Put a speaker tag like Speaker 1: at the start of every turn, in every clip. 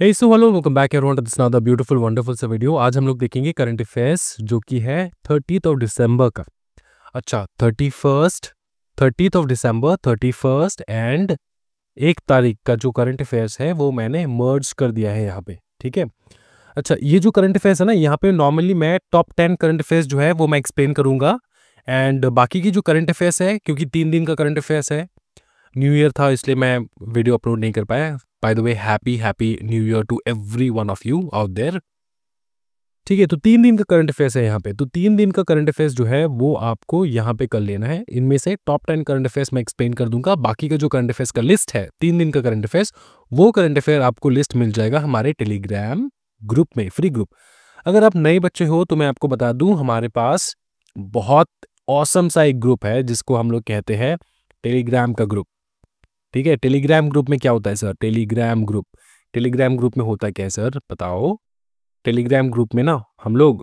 Speaker 1: Hey so hello welcome back everyone to this another beautiful wonderful सा video. आज हम लोग देखेंगे करंट अफेयर्स जो कि है 30th ऑफ दिसंबर का। अच्छा 30th of December 31st and 1 तारीख का जो करंट अफेयर्स है वो मैंने मर्ज कर दिया है यहाँ पे। ठीक है। अच्छा ये जो करंट अफेयर्स है ना, यहाँ पे नॉर्मली मैं टॉप 10 करंट अफेयर्स जो है वो मैं एक्सप्लेन करूंगा। एंड बाकी की जो करंट अफेयर्स है, क्योंकि 3 दिन का करंट अफेयर्स है, न्यू ईयर था इसलिए मैं वीडियो अपलोड नहीं कर पाया। By the way happy new year to every one of you out there. ठीक है, तो 3 दिन का करंट अफेयर्स है यहाँ पे। तो 3 दिन का करंट अफेयर्स जो है वो आपको यहाँ पे कर लेना है। इनमें से टॉप 10 करंट अफेयर्स मैं एक्सप्लेन कर दूंगा। बाकी का जो करंट अफेयर्स का लिस्ट है 3 दिन का करंट अफेयर्स, वो करंट अफेयर आपको लिस्ट मिल जाएगा हमारे टेलीग्राम ग्रुप में, फ्री ग्रुप। अगर आप नए बच्चे हो तो मैं आपको बता दूं, हमारे पास बहुत औसम सा एक ग्रुप है जिसको हम लोग कहते हैं टेलीग्राम का ग्रुप। ठीक है, टेलीग्राम ग्रुप में क्या होता है सर? टेलीग्राम ग्रुप में होता क्या है सर, बताओ। टेलीग्राम ग्रुप में ना हम लोग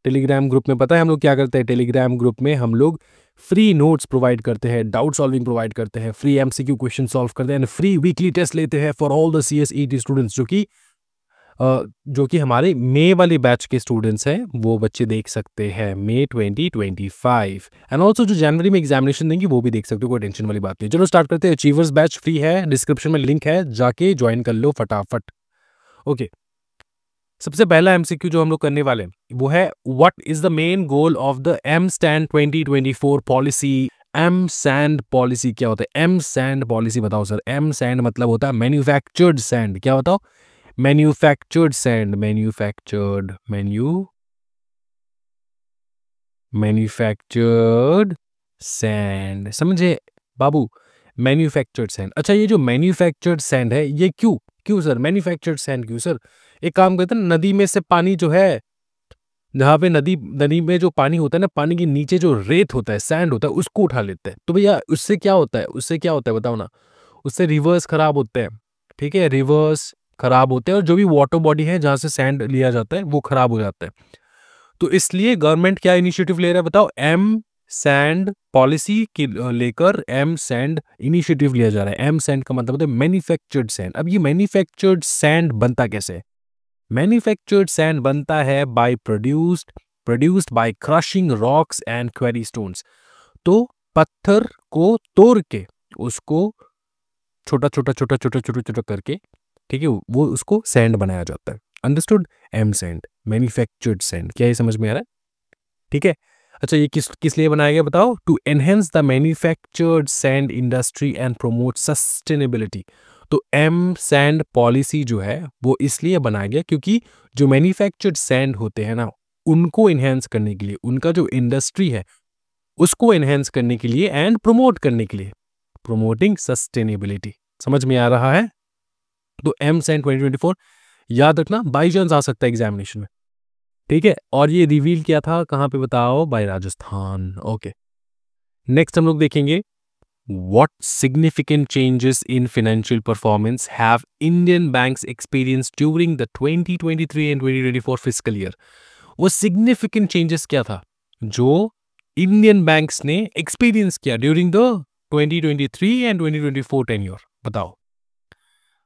Speaker 1: टेलीग्राम ग्रुप में पता है हम लोग क्या करते हैं? टेलीग्राम ग्रुप में हम लोग फ्री नोट्स प्रोवाइड करते हैं, डाउट सॉल्विंग प्रोवाइड करते हैं, फ्री एमसीक्यू क्वेश्चन सॉल्व करते हैं, फ्री वीकली टेस्ट लेते हैं for all the CSET students, जो कि हमारे मई वाले बैच के स्टूडेंट्स हैं, वो बच्चे देख सकते हैं मई 2025। एंड ऑल्सो जो जनवरी में एग्जामिनेशन देंगे वो भी देख सकते हो, कोई टेंशन वाली बात नहीं। चलो स्टार्ट करते हैं। अचीवर्स बैच फ्री है, डिस्क्रिप्शन में लिंक है, जाके ज्वाइन कर लो फटाफट। ओके, सबसे पहला एमसीक्यू जो हम लोग करने वाले हैं वो है, what is the main goal of the M sand 2024 policy? M sand policy क्या होता है? एम सैंड पॉलिसी बताओ सर। एम सैंड मतलब होता है मैन्युफैक्चर्ड सैंड। क्या बताओ? मैन्युफैक्चर्ड सैंड, मैन्युफैक्चर्ड सैंड, समझे बाबू? Manufactured sand. अच्छा ये जो मैन्युफैक्चर्ड सैंड है ये क्यों क्यों सर? मैन्युफैक्चर्ड सैंड क्यों सर? एक काम करते हैं ना, नदी में से पानी जो है, जहाँ पे नदी नदी में जो पानी होता है ना, पानी के नीचे जो रेत होता है, सैंड होता है, उसको उठा लेते हैं। तो भैया उससे क्या होता है बताओ ना? उससे रिवर्स खराब होते हैं। ठीक है, रिवर्स खराब होते हैं, और जो भी वाटर बॉडी है जहाँ से सैंड लिया जाता है वो खराब हो जाता है। तो इसलिए गवर्नमेंट क्या इनिशिएटिव ले रहा है बताओ? एम सैंड पॉलिसी की लेकर एम सैंड इनिशिएटिव लिया जा रहा है। एम सैंड का मतलब होता है मैन्युफैक्चर्ड सैंड। अब ये मैन्युफैक्चर्ड सैंड बनता कैसे है? मैन्युफैक्चर्ड सैंड बनता है produced by crushing rocks and query stones. तो पत्थर को तोड़ के उसको छोटा छोटा करके, ठीक है, वो उसको सैंड बनाया जाता है। Understood? M sand, manufactured sand. क्या ये समझ में आ रहा है? ठीक है। अच्छा ये किस किस लिए बनाया गया बताओ? To enhance the manufactured sand industry and promote sustainability. तो एम सैंड पॉलिसी जो है वो इसलिए बनाया गया क्योंकि जो मैन्युफैक्चर्ड सैंड होते हैं ना, उनको इनहेंस करने के लिए, उनका जो इंडस्ट्री है उसको इनहेंस करने के लिए एंड प्रमोट करने के लिए, प्रोमोटिंग सस्टेनेबिलिटी। समझ में आ रहा है? तो एम सैंड 2024 याद रखना, बाई चांस आ सकता है एग्जामिनेशन में। ठीक है, और ये रिवील किया था कहाँ पे बताओ? बाय राजस्थान। ओके, नेक्स्ट हम लोग देखेंगे, what significant changes in financial performance have Indian banks experience during the 2023 and 2024 fiscal year? वो सिग्निफिकेंट चेंजेस क्या था जो इंडियन बैंक्स ने एक्सपीरियंस किया ड्यूरिंग द 2023 एंड 2024 टेन्योर? बताओ।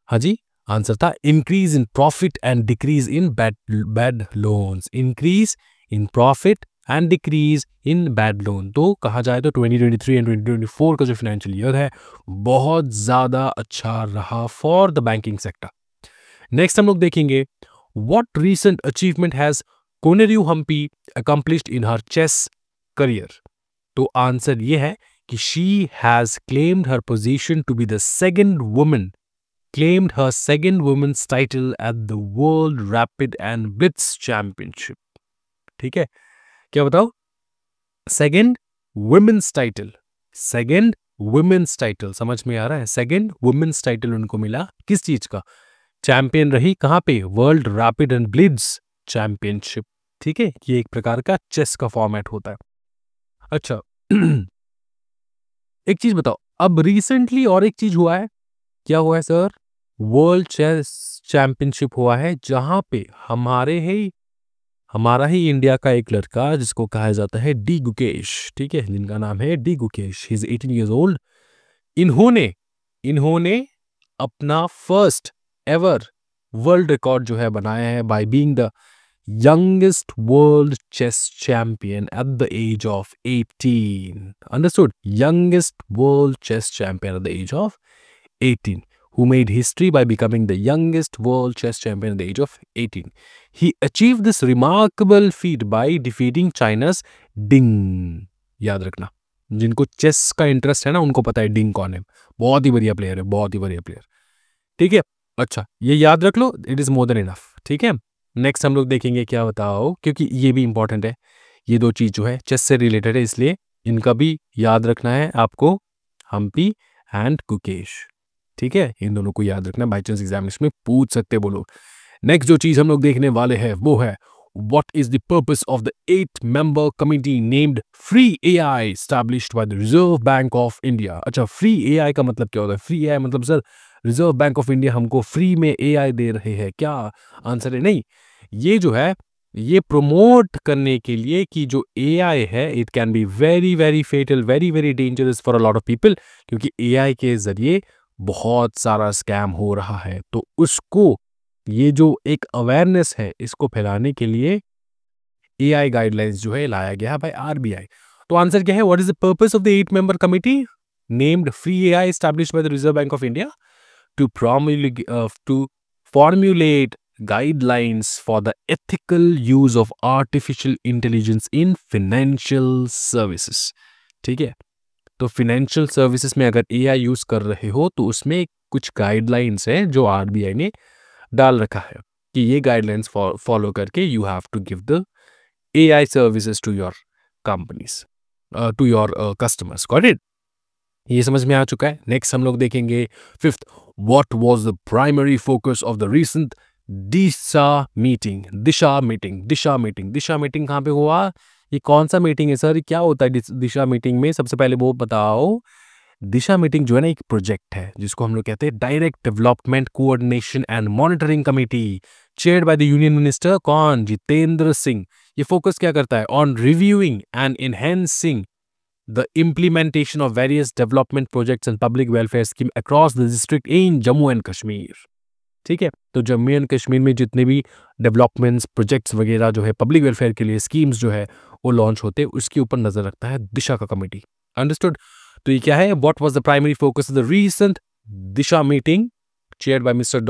Speaker 1: हाँ जी, आंसर था increase in profit and decrease in bad loans. Increase in profit and decrease in bad loan. तो कहा जाए तो 2023 एंड 2024 का जो फाइनेंशियल ईयर है बहुत ज्यादा अच्छा रहा for the banking sector. Next हम लोग देखेंगे, what recent achievement has Koneru Humpy accomplished in her chess career? तो आंसर ये है कि she has claimed her position to be the second woman claimed her second women's title at the World Rapid and Blitz Championship. ठीक है, क्या बताओ? Second women's title, second women's title, समझ में आ रहा है? सेकंड वुमेन्स टाइटल उनको मिला, किस चीज का? चैंपियन रही कहां पे? World rapid and blitz championship. ठीक है, ये एक प्रकार का चेस का फॉर्मेट होता है। अच्छा एक चीज बताओ, अब रिसेंटली और एक चीज हुआ है। क्या हुआ है सर? वर्ल्ड चेस चैंपियनशिप हुआ है, जहां पे हमारा ही इंडिया का एक लड़का जिसको कहा जाता है डी गुकेश, ठीक है, जिनका नाम है D Gukesh, he is 18 years old। इन्होंने इन्होंने अपना फर्स्ट एवर वर्ल्ड रिकॉर्ड जो है बनाया है by being the youngest world chess champion at the age of 18. Understood? Youngest world chess champion at the age of 18, who made history by becoming the youngest world chess champion at the age of 18. He achieved this remarkable feat by defeating China's Ding. याद रखना, जिनको chess का interest है ना उनको पता है डिंग कौन है। बहुत ही बढ़िया प्लेयर है, बहुत ही बढ़िया प्लेयर। ठीक है, अच्छा ये याद रख लो, it is more than enough. ठीक है, नेक्स्ट हम लोग देखेंगे क्या बताओ, क्योंकि ये भी इंपॉर्टेंट है, ये दो चीज जो है चेस से रिलेटेड है, इसलिए इनका भी याद रखना है आपको, हम्पी एंड कुकेश। ठीक है, इन दोनों को याद रखना, बाई चांस एग्जामिनेशन में पूछ सकते बोलो। नेक्स्ट जो चीज हम लोग देखने वाले हैं वो है what is the purpose of the 8-member committee named Free AI established by the Reserve Bank of India। अच्छा, फ्री AI का मतलब क्या होता है? फ्री AI मतलब sir reserve Bank of India हमको फ्री में AI दे रहे हैं क्या? आंसर है नहीं। ये जो है ये प्रोमोट करने के लिए कि जो AI है it can be very very fatal, very very dangerous for a lot of people, क्योंकि AI के जरिए बहुत सारा स्कैम हो रहा है। तो उसको, ये जो एक अवेयरनेस है इसको फैलाने के लिए AI गाइडलाइंस जो है लाया गया है बाय RBI। तो आंसर क्या है? What is the purpose of the 8-member committee named free AI established bye the Reserve Bank of India? To formulate guidelines for the ethical use of artificial intelligence in financial services। ठीक है, तो financial services में अगर AI use कर रहे हो तो उसमें कुछ गाइडलाइंस है जो RBI ने डाल रखा है कि ये गाइडलाइंस फॉलो करके you have to give the AI services to your companies, to your customers. Got it? ये समझ में आ चुका है। नेक्स्ट हम लोग देखेंगे fifth, what was the primary focus of the recent Disha meeting. Disha meeting कहाँ पे हुआ? ये कौन सा मीटिंग है सर? क्या होता है दिशा मीटिंग में? सबसे पहले वो बताओ। दिशा मीटिंग जो है ना एक प्रोजेक्ट है जिसको हम लोग कहते हैं direct development coordination and monitoring committee, chaired by the union minister कौन? जितेंद्र सिंह। ये फोकस क्या करता है? On reviewing and enhancing the implementation of various development projects and public welfare scheme across the district in Jammu and Kashmir। ठीक है, तो Jammu and Kashmir में जितने भी डेवलपमेंट्स प्रोजेक्ट्स वगैरह जो है पब्लिक वेलफेयर के लिए स्कीम्स जो है वो लॉन्च होते हैं, उसके ऊपर नजर रखता है दिशा का कमेटी। अंडरस्टूड? तो ये क्या है? What was the primary focus of the recent Disha meeting chaired by minister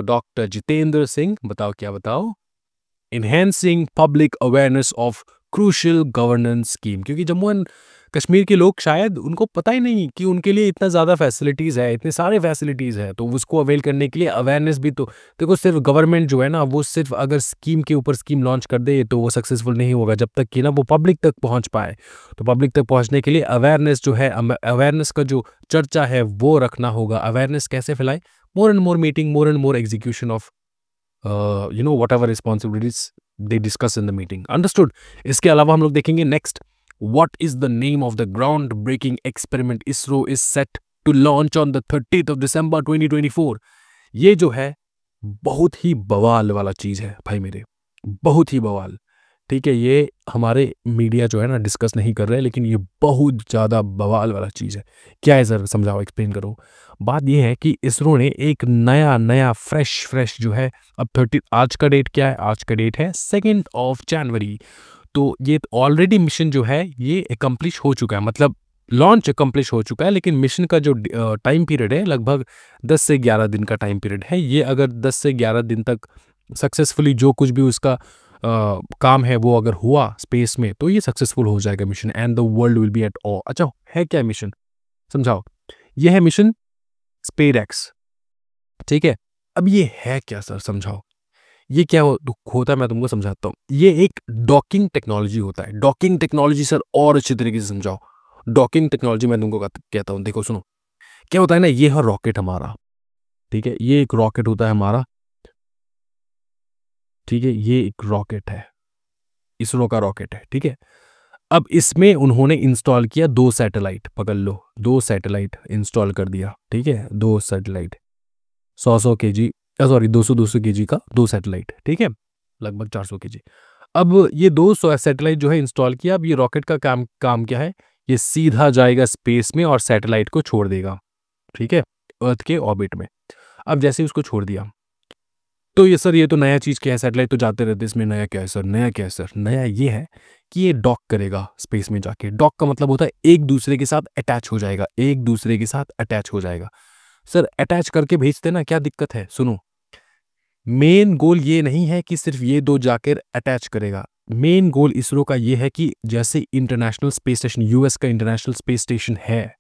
Speaker 1: doctor Jitendra Singh? बताओ क्या? बताओ। Enhancing public awareness of crucial governance scheme। क्योंकि जम्मू एंड कश्मीर के लोग शायद उनको पता ही नहीं कि उनके लिए इतना ज़्यादा फैसिलिटीज़ है, इतने सारे फैसिलिटीज़ है, तो उसको अवेल करने के लिए अवेयरनेस भी। तो देखो, सिर्फ गवर्नमेंट जो है ना वो सिर्फ अगर स्कीम के ऊपर स्कीम लॉन्च कर दे तो वो सक्सेसफुल नहीं होगा जब तक कि ना वो पब्लिक तक पहुंच पाए। तो पब्लिक तक पहुंचने के लिए अवेयरनेस जो है, अवेयरनेस का जो चर्चा है वो रखना होगा। अवेयरनेस कैसे फैलाए? More and more meeting, more and more execution of whatever responsibilities they discuss in the meeting। Understood? इसके अलावा हम लोग देखेंगे next, what is the name of the ground breaking experiment ISRO is set to launch on the 30th of December 2024। ये जो है बहुत ही बवाल वाला चीज है भाई मेरे, बहुत ही बवाल। ठीक है, ये हमारे मीडिया जो है ना डिस्कस नहीं कर रहे हैं, लेकिन ये बहुत ज़्यादा बवाल वाला चीज़ है। क्या है सर? समझाओ, एक्सप्लेन करो। बात ये है कि इसरो ने एक नया फ्रेश जो है, अब 30, आज का डेट क्या है? आज का डेट है 2 जनवरी। तो ये ऑलरेडी मिशन जो है ये एकम्प्लिश हो चुका है, मतलब लॉन्च एकम्प्लिश हो चुका है, लेकिन मिशन का जो टाइम पीरियड है लगभग 10 से 11 दिन का टाइम पीरियड है। ये अगर 10 से 11 दिन तक सक्सेसफुली जो कुछ भी उसका काम है वो अगर हुआ स्पेस में तो ये सक्सेसफुल हो जाएगा mission, and the world will be at awe. अच्छा, है क्या मिशन? समझाओ। ये है मिशन स्पेसएक्स। ठीक है, अब ये है क्या सर? समझाओ। ये क्या होता है? मैं तुमको समझाता हूँ। ये एक डॉकिंग टेक्नोलॉजी होता है। डॉकिंग टेक्नोलॉजी सर और अच्छी तरीके से समझाओ। डॉकिंग टेक्नोलॉजी मैं तुमको कहता हूँ। देखो सुनो, क्या होता है ना, ये है रॉकेट हमारा। ठीक है, ये एक रॉकेट होता है हमारा। ठीक है, ये एक रॉकेट है, इसरो का रॉकेट है। ठीक है, अब इसमें उन्होंने इंस्टॉल किया 2 सैटेलाइट। पकड़ लो, 2 सैटेलाइट इंस्टॉल कर दिया। ठीक है, 2 सैटेलाइट 100 kg, सॉरी 200 kg का 2 सैटेलाइट। ठीक है, लगभग 400 kg। अब ये 200 सैटेलाइट जो है इंस्टॉल किया। अब ये रॉकेट का काम क्या है? ये सीधा जाएगा स्पेस में और सैटेलाइट को छोड़ देगा। ठीक है, अर्थ के ऑर्बिट में। अब जैसे ही उसको छोड़ दिया, तो ये सर ये तो नया चीज़ क्या है, सैटेलाइट तो जाते रहते, इसमें नया क्या है सर, नया क्या है सर? नया ये है कि ये डॉक करेगा स्पेस में जाके। डॉक का मतलब होता है एक दूसरे के साथ अटैच हो जाएगा, एक दूसरे के साथ अटैच हो जाएगा। सर अटैच करके भेजते ना, क्या दिक्कत है? सुनो, मेन गोल ये नहीं है कि सिर्फ ये दो जाकर अटैच करेगा। मेन गोल इसरो का ये है कि जैसे इंटरनेशनल स्पेस स्टेशन, यूएस का इंटरनेशनल स्पेस स्टेशन है,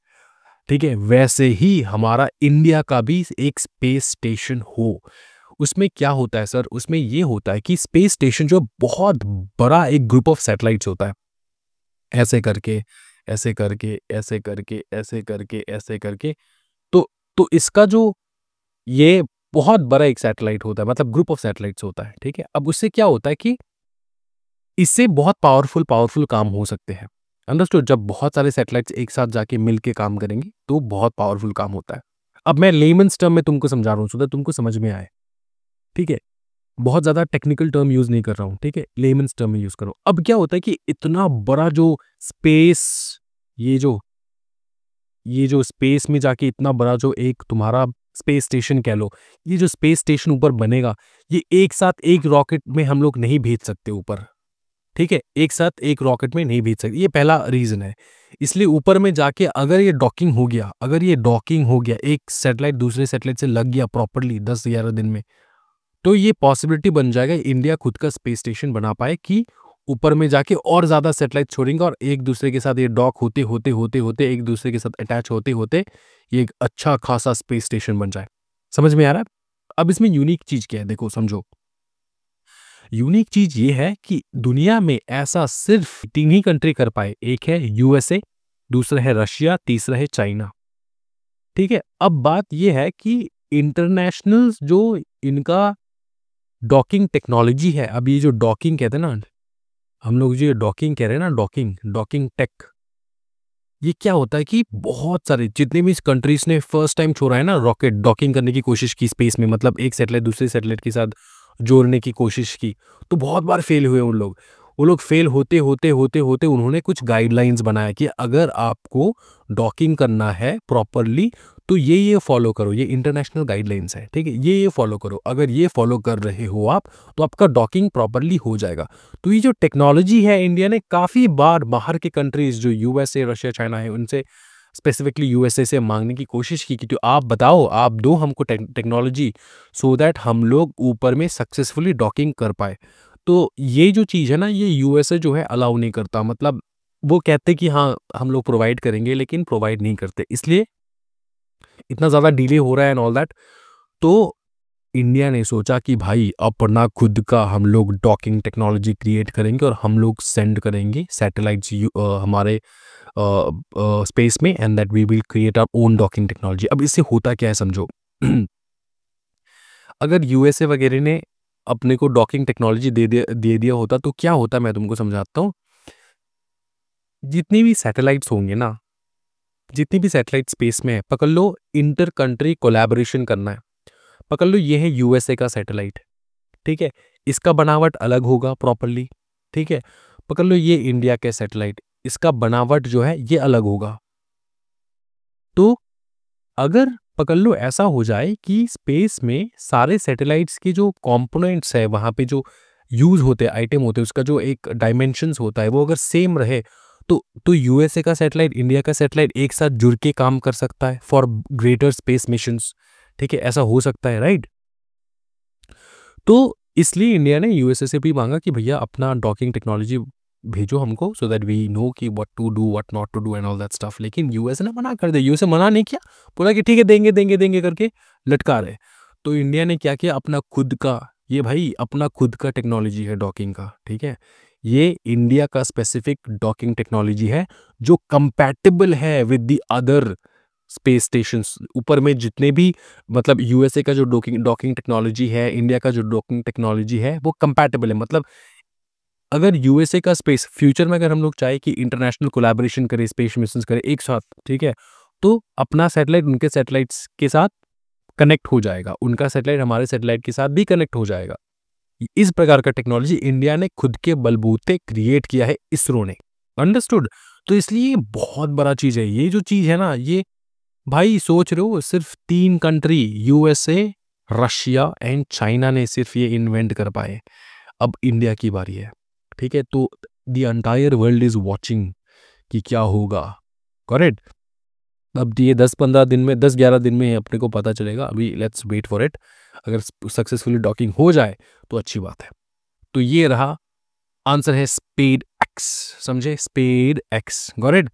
Speaker 1: ठीक है, वैसे ही हमारा इंडिया का भी एक स्पेस स्टेशन हो। उसमें क्या होता है सर? उसमें ये होता है कि स्पेस स्टेशन जो बहुत बड़ा एक ग्रुप ऑफ सैटेलाइट्स होता है, ऐसे करके, ऐसे करके, ऐसे करके, ऐसे करके, ऐसे करके, तो इसका जो ये बहुत बड़ा एक सैटेलाइट होता है, मतलब ग्रुप ऑफ सैटेलाइट्स होता है, ठीक है। अब उससे क्या होता है कि इससे बहुत पावरफुल पावरफुल काम हो सकते हैं। अंडरस्टूड? जब बहुत सारे सैटेलाइट्स एक साथ जाके मिलके काम करेंगे तो बहुत पावरफुल काम होता है। अब मैं लेमन्स टर्म में तुमको समझा रहा हूँ सो दैट तुमको समझ में आए, ठीक है। बहुत ज़्यादा टेक्निकल टर्म यूज़ नहीं कर रहा हूँ, ठीक है, लेमन्स टर्म में यूज़ कर रहा हूँ। अब क्या होता है कि इतना बड़ा जो स्पेस, ये जो ये जो स्पेस में जाके इतना बड़ा जो एक तुम्हारा स्पेस स्टेशन कह लो, ये जो स्पेस स्टेशन ऊपर बनेगा, ये एक साथ एक रॉकेट में हम लोग नहीं भेज सकते ऊपर, ठीक है, एक साथ एक रॉकेट में नहीं भेज सकते। ये पहला रीज़न है। इसलिए ऊपर में जाके अगर ये डॉकिंग हो गया, अगर ये डॉकिंग हो गया, एक सैटेलाइट दूसरे सैटेलाइट से लग गया प्रॉपर्ली 10-11 दिन में, तो ये पॉसिबिलिटी बन जाएगा इंडिया खुद का स्पेस स्टेशन बना पाए कि ऊपर में जाके और ज़्यादा सैटेलाइट छोड़ेंगे और एक दूसरे के साथ ये डॉक होते होते होते होते एक दूसरे के साथ अटैच होते होते ये एक अच्छा खासा स्पेस स्टेशन बन जाए। समझ में आ रहा है? अब इसमें यूनिक चीज़ क्या है, देखो समझो। यूनिक चीज़ ये है कि दुनिया में ऐसा सिर्फ 3 ही कंट्री कर पाए। एक है यूएसए, दूसरा है रशिया, तीसरा है चाइना। ठीक है? अब बात ये है कि इंटरनेशनल जो इनका डॉकिंग टेक्नोलॉजी है, अब ये जो डॉकिंग कहते हैं ना, हम लोग जो ये डॉकिंग कह रहे हैं ना, डॉकिंग टेक, ये क्या होता है कि बहुत सारे जितने भी कंट्रीज ने फर्स्ट टाइम छोड़ा है ना रॉकेट, डॉकिंग करने की कोशिश की स्पेस में, मतलब एक सैटेलाइट दूसरे सैटेलाइट के साथ जोड़ने की कोशिश की, तो बहुत बार फेल हुए उन लोग। वो लोग फेल होते होते होते होते उन्होंने कुछ गाइडलाइंस बनाया कि अगर आपको डॉकिंग करना है प्रॉपरली तो ये फॉलो करो, ये इंटरनेशनल गाइडलाइंस है, ठीक है, ये फॉलो करो। अगर ये फॉलो कर रहे हो आप तो आपका डॉकिंग प्रॉपरली हो जाएगा। तो ये जो टेक्नोलॉजी है, इंडिया ने काफ़ी बार बाहर के कंट्रीज जो यूएसए, रशिया, चाइना है, उनसे स्पेसिफिकली यूएसए से मांगने की कोशिश की कि तो आप बताओ, आप दो हमको टेक्नोलॉजी सो दैट हम लोग ऊपर में सक्सेसफुली डॉकिंग कर पाए। तो ये जो चीज़ है ना, ये यूएसए जो है अलाउ नहीं करता, मतलब वो कहते कि हाँ हम लोग प्रोवाइड करेंगे, लेकिन प्रोवाइड नहीं करते, इसलिए इतना ज़्यादा डिले हो रहा है एंड ऑल दैट। तो इंडिया ने सोचा कि भाई अपना खुद का हम लोग डॉकिंग टेक्नोलॉजी क्रिएट करेंगे और हम लोग सेंड करेंगे सैटेलाइट्स हमारे स्पेस में, and that we will create our own docking technology. अब इससे होता क्या है समझो। अगर यूएसए वगैरह ने अपने को डॉकिंग टेक्नोलॉजी दे दिया होता तो क्या होता, मैं तुमको समझाता हूँ। जितनी भी सैटेलाइट्स होंगे ना, जितनी भी सैटेलाइट स्पेस में है, पकड़ लो इंटर कंट्री कोलैबोरेशन करना है, पकड़ लो ये है यूएसए का सैटेलाइट, ठीक है, इसका बनावट अलग होगा प्रॉपरली, ठीक है। पकड़ लो ये इंडिया के सैटेलाइट, इसका बनावट जो है ये अलग होगा। तो अगर पकड़ लो ऐसा हो जाए कि स्पेस में सारे सैटेलाइट्स के जो कंपोनेंट्स है, वहां पे जो यूज होते हैं, आइटम होते हैं, उसका जो एक डायमेंशंस होता है वो अगर सेम रहे, तो यूएसए का सैटेलाइट, इंडिया का सैटेलाइट एक साथ जुड़ के काम कर सकता है फॉर ग्रेटर स्पेस मिशंस, ठीक है, ऐसा हो सकता है, राइट। तो इसलिए इंडिया ने यूएसए से भी मांगा कि भैया अपना डॉकिंग टेक्नोलॉजी भेजो हमको, सो दैट वी नो कि what to do what not to do and all that stuff. लेकिन यूएसए ने मना कर दिया, यूएसए मना नहीं किया, बोला कि ठीक है देंगे देंगे देंगे करके लटका रहे। तो इंडिया ने क्या किया, अपना खुद का, ये भाई अपना खुद का टेक्नोलॉजी है डॉकिंग का, ठीक है, ये इंडिया का स्पेसिफिक डॉकिंग टेक्नोलॉजी है जो कंपैटिबल है with the other space stations ऊपर में जितने भी, मतलब यूएसए का जो डॉकिंग टेक्नोलॉजी है, इंडिया का जो डॉकिंग टेक्नोलॉजी है वो कंपैटिबल है। मतलब अगर यूएसए का स्पेस फ्यूचर में अगर हम लोग चाहे कि इंटरनेशनल कोलैबोरेशन करें, स्पेस मिशंस करें एक साथ, ठीक है, तो अपना सैटेलाइट उनके सैटेलाइट्स के साथ कनेक्ट हो जाएगा, उनका सैटेलाइट हमारे सैटेलाइट के साथ भी कनेक्ट हो जाएगा। इस प्रकार का टेक्नोलॉजी इंडिया ने खुद के बलबूते क्रिएट किया है, इसरो ने। अंडरस्टूड? तो इसलिए बहुत बड़ा चीज है ये जो चीज है ना, ये भाई सोच रहे हो सिर्फ 3 country, USA, Russia and China ने सिर्फ ये इन्वेंट कर पाए, अब इंडिया की बारी है। ठीक है, तो the entire world is watching कि क्या होगा। करेक्ट। अब ये 10-15 दिन में, 10-11 दिन में अपने को पता चलेगा। अभी लेट्स वेट फॉर इट। अगर सक्सेसफुली डॉकिंग हो जाए तो अच्छी बात है। तो ये रहा आंसर, है स्पेड एक्स। समझे, स्पेड एक्स। Got it.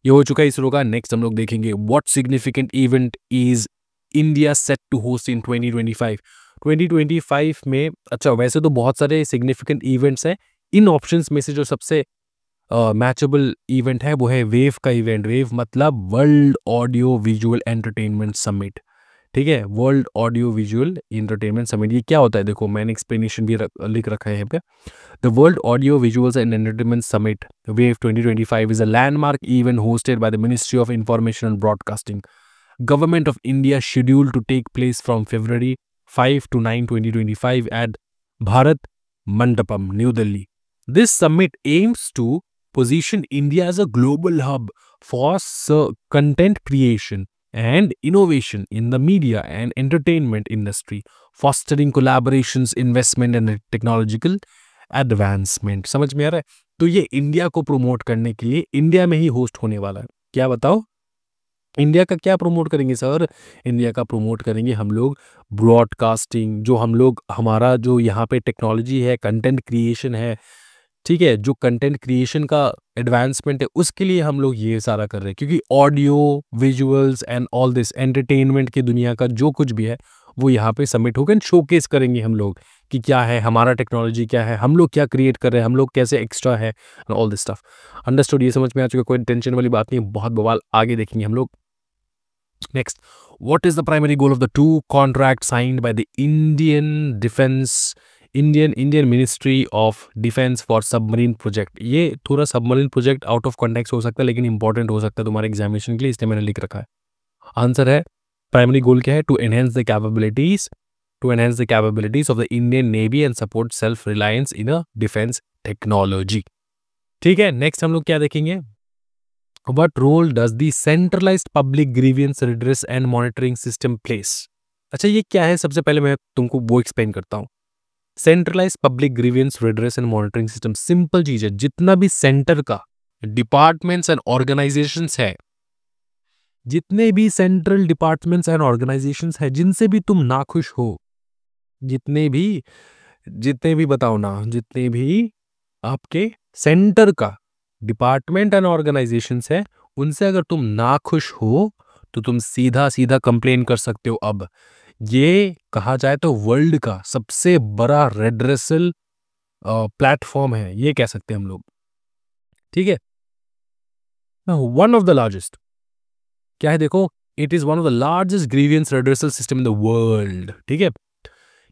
Speaker 1: ये हो चुका है इसरो का। नेक्स्ट हम लोग देखेंगे what significant event is India set to host in 2025। 2025 में, अच्छा वैसे तो बहुत सारे सिग्निफिकेंट इवेंट्स हैं, इन ऑप्शंस में से जो सबसे मैचेबल इवेंट है वो है वेव का इवेंट। वेव मतलब world audio visual entertainment summit. ठीक है, world audio visual entertainment summit. ये क्या होता है, देखो मैंने एक्सप्लेनेशन भी लिख रखा है यहाँ पे। The world audio visuals and entertainment summit wave 2025 is a landmark event hosted by the ministry of information and broadcasting, government of India, scheduled to take place from February 5 to 9, 2025 at Bharat Mandapam, New Delhi. This summit aims to position India as a global hub for content creation and innovation in the media and entertainment industry, fostering collaborations, investment and technological advancement. समझ में आ रहा है? तो ये India को promote करने के लिए इंडिया में ही होस्ट होने वाला है। क्या बताओ, इंडिया का क्या प्रमोट करेंगे सर? इंडिया का प्रमोट करेंगे हम लोग ब्रॉडकास्टिंग, जो हम लोग, हमारा जो यहाँ पे टेक्नोलॉजी है, कंटेंट क्रिएशन है। ठीक है, जो कंटेंट क्रिएशन का एडवांसमेंट है उसके लिए हम लोग ये सारा कर रहे हैं, क्योंकि audio visuals and all this entertainment की दुनिया का जो कुछ भी है वो यहाँ पे सबमिट होकर शोकेस करेंगे हम लोग कि क्या है हमारा टेक्नोलॉजी, क्या है हम लोग, क्या क्रिएट कर रहे हैं हम लोग, कैसे एक्स्ट्रा है, ऑल दिस स्टफ। अंडरस्टूड, ये समझ में आ चुका, कोई टेंशन वाली बात नहीं, बहुत बवाल आगे देखेंगे हम लोग। Next, what is the primary goal of the two contracts signed by the Indian Ministry of Defense for submarine project? ये थोड़ा submarine project out of context हो सकता है लेकिन इंपॉर्टेंट हो सकता है तुम्हारे एग्जामिनेशन के लिए, इसलिए मैंने लिख रखा है। आंसर है, प्राइमरी गोल क्या है? To enhance the capabilities of the Indian navy and support self reliance in a defence technology. ठीक है, नेक्स्ट हम लोग क्या देखेंगे? What role does the centralized public grievance redress and monitoring system plays? अच्छा, ये क्या है? सबसे पहले मैं तुमको वो एक्सप्लेन करता हूँ। Centralise public grievance redress and monitoring system simple चीज है। जितना भी सेंटर का डिपार्टमेंट्स एंड ऑर्गेनाइजेशंस है, जितने भी सेंट्रल डिपार्टमेंट्स एंड ऑर्गेनाइजेशंस है जिनसे भी तुम नाखुश हो, जितने भी बताओ ना, जितने भी आपके सेंटर का डिपार्टमेंट एंड ऑर्गेनाइजेशंस है, उनसे अगर तुम नाखुश हो तो तुम सीधा सीधा कंप्लेन कर सकते हो। अब ये कहा जाए तो वर्ल्ड का सबसे बड़ा रेड्रेसल प्लेटफॉर्म है, ये कह सकते हैं हम लोग। ठीक है, वन ऑफ द लार्जेस्ट क्या है देखो, it is one of the largest grievance redressal system in the world. ठीक है,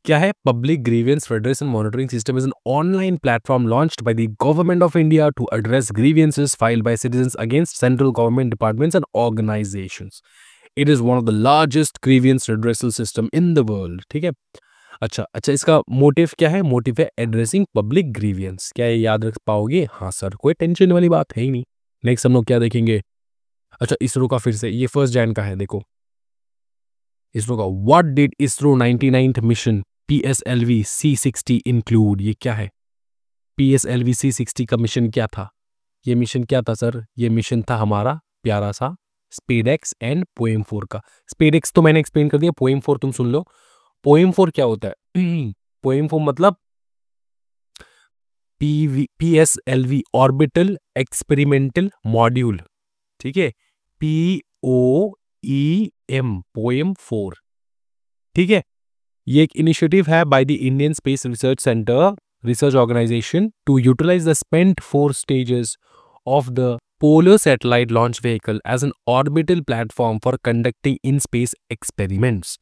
Speaker 1: क्या है? Public grievance redress and monitoring system is an online platform launched by the government of India to address grievances filed by citizens against central government departments and organisations. It is one of the largest grievance redressal system in the world. ठीक है, अच्छा, इसका motive क्या है? Motive है addressing public grievance. क्या ये याद रख पाओगे? हाँ सर, कोई टेंशन वाली बात है ही नहीं। नेक्स्ट हम लोग क्या देखेंगे? अच्छा, इसरो का फिर से, ये 1 जैन का है, देखो इसरो का। What did ISRO 99th mission PSLV C60 include? ये क्या है? PSLV C60 का मिशन क्या था? ये मिशन क्या था सर? ये मिशन था हमारा प्यारा सा स्पेडएक्स एंड पोएम 4 का। स्पेडएक्स तो मैंने एक्सप्लेन कर दिया, पोएम 4 तुम सुन लो। पोएम 4 क्या होता है? पोएम 4 मतलब PSLV ऑर्बिटल एक्सपेरिमेंटल मॉड्यूल। ठीक है, POEM, पोएम 4। ठीक है, ये एक इनिशिएटिव है by the Indian space research centre research organisation to utilise the spent 4 stages of the Polar Satellite Launch Vehicle as an orbital platform for conducting in-space experiments.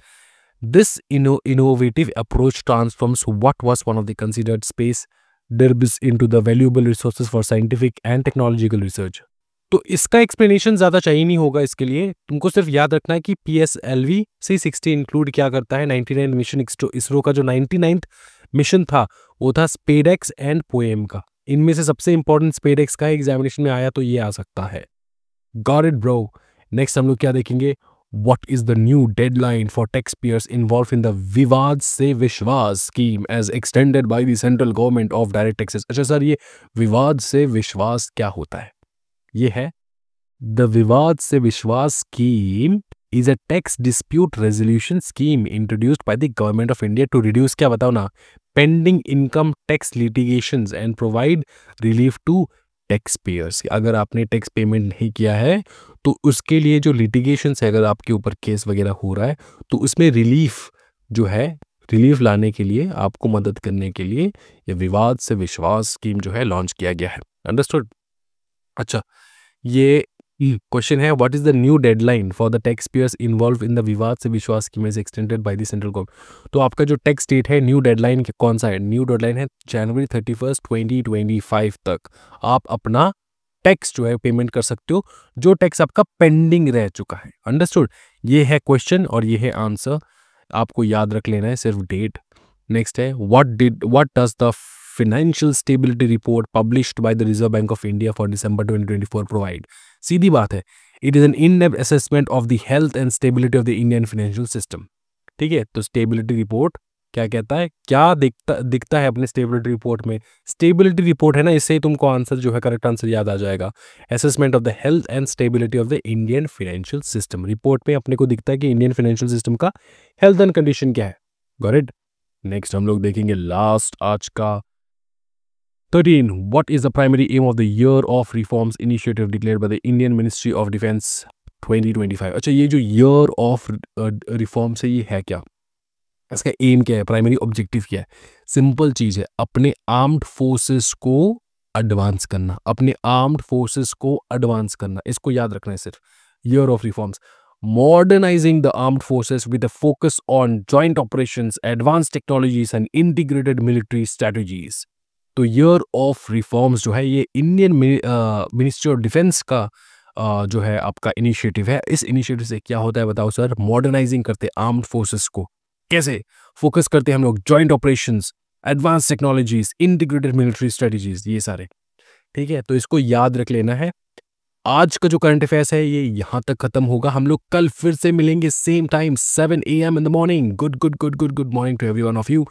Speaker 1: This innovative approach transforms what was one of the considered space debris into the valuable resources for scientific and technological research. तो इसका explanation ज़्यादा चाहिए नहीं होगा, इसके लिए तुमको सिर्फ याद रखना है कि PSLV C60 इंक्लूड क्या करता है। 99 मिशन इसरो का जो 99th मिशन था वो था स्पेडएक्स एंड पोएम का। इनमें से सबसे इंपॉर्टेंट स्पेडएक्स का एग्जामिनेशन में आया तो ये आ सकता है। Got it bro. नेक्स्ट हम लोग क्या देखेंगे? What is the new deadline for taxpayers involved in the विवाद से विश्वास scheme as extended by the central government of direct taxes? अच्छा सर, ये विवाद से विश्वास क्या होता है? ये है the विवाद से विश्वास scheme is a tax dispute resolution scheme introduced by the government of India to reduce, क्या बताओ ना, pending income tax litigations and provide relief to tax payers. अगर आपने टैक्स पेमेंट नहीं किया है तो उसके लिए जो लिटिगेशंस है, अगर आपके ऊपर केस वगैरह हो रहा है तो उसमें रिलीफ जो है, रिलीफ लाने के लिए, आपको मदद करने के लिए ये विवाद से विश्वास स्कीम जो है लॉन्च किया गया है। अंडरस्टूड? अच्छा, ये क्वेश्चन है, what is the new deadline for the tax payers involve in the विवाद से विश्वास scheme is extended by the central government. तो आपका जो टैक्स डेट है, न्यू डेडलाइन कौन सा है? न्यू डेडलाइन है जनवरी 31, 2025 तक आप अपना टैक्स जो है पेमेंट कर सकते हो, जो टैक्स आपका पेंडिंग रह चुका है। अंडरस्टूड? ये है क्वेश्चन और ये है आंसर, आपको याद रख लेना है सिर्फ डेट। नेक्स्ट है, what does the financial stability report published by the Reserve Bank of India for December 2024 provide? सीधी बात है, it is an in depth assessment of the health and stability of the Indian financial system. ठीक है, तो stability report क्या कहता है, क्या दिखता है अपने स्टेबिलिटी रिपोर्ट में? स्टेबिलिटी रिपोर्ट है ना, इससे ही तुमको आंसर जो है, करेक्ट आंसर याद आ जाएगा। Assessment of the health and stability of the Indian financial system. Report में अपने को दिखता है कि इंडियन फाइनेंशियल सिस्टम का हेल्थ एंड कंडीशन क्या है। Got it? नेक्स्ट हम लोग देखेंगे लास्ट आज का 13. What is the primary aim of the Year of Reforms initiative declared by the Indian Ministry of Defense 2025? अच्छा, ये जो Year of Reforms है, ये है क्या? इसका एम क्या है? प्राइमरी ऑब्जेक्टिव क्या है? सिंपल चीज है, अपने आर्म्ड फोर्सेस को एडवांस करना, अपने आर्म्ड फोर्सेस को एडवांस करना, इसको याद रखना है सिर्फ। Year of Reforms, modernizing the armed forces with a focus on joint operations, advanced technologies and integrated military strategies. तो ईयर ऑफ रिफॉर्म्स जो है, ये इंडियन मिनिस्ट्री ऑफ डिफेंस का जो है आपका इनिशिएटिव है। इस इनिशिएटिव से क्या होता है बताओ सर? मॉडर्नाइजिंग करते आर्म्ड फोर्सेस को। कैसे फोकस करते हैं हम लोग? Joint operations, advance technologies, integrated military strategies, ये सारे। ठीक है, तो इसको याद रख लेना है। आज का जो करंट अफेयर्स है ये यहाँ तक खत्म होगा। हम लोग कल फिर से मिलेंगे same time 7 AM in the morning. Good morning to everyone of you.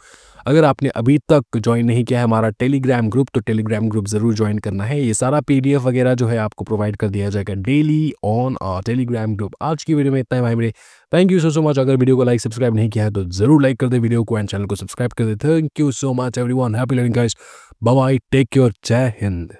Speaker 1: अगर आपने अभी तक ज्वाइन नहीं किया है हमारा टेलीग्राम ग्रुप, तो टेलीग्राम ग्रुप जरूर ज्वाइन करना है। ये सारा PDF वगैरह जो है आपको प्रोवाइड कर दिया जाएगा डेली ऑन टेलीग्राम ग्रुप। आज की वीडियो में इतना है भाई मेरे। Thank you so much. अगर वीडियो को लाइक सब्सक्राइब नहीं किया है तो जरूर लाइक कर दे वीडियो को एंड चैनल को सब्सक्राइब कर दे। Thank you so much everyone. Happy learning guys. Bye bye, take care, जय हिंद।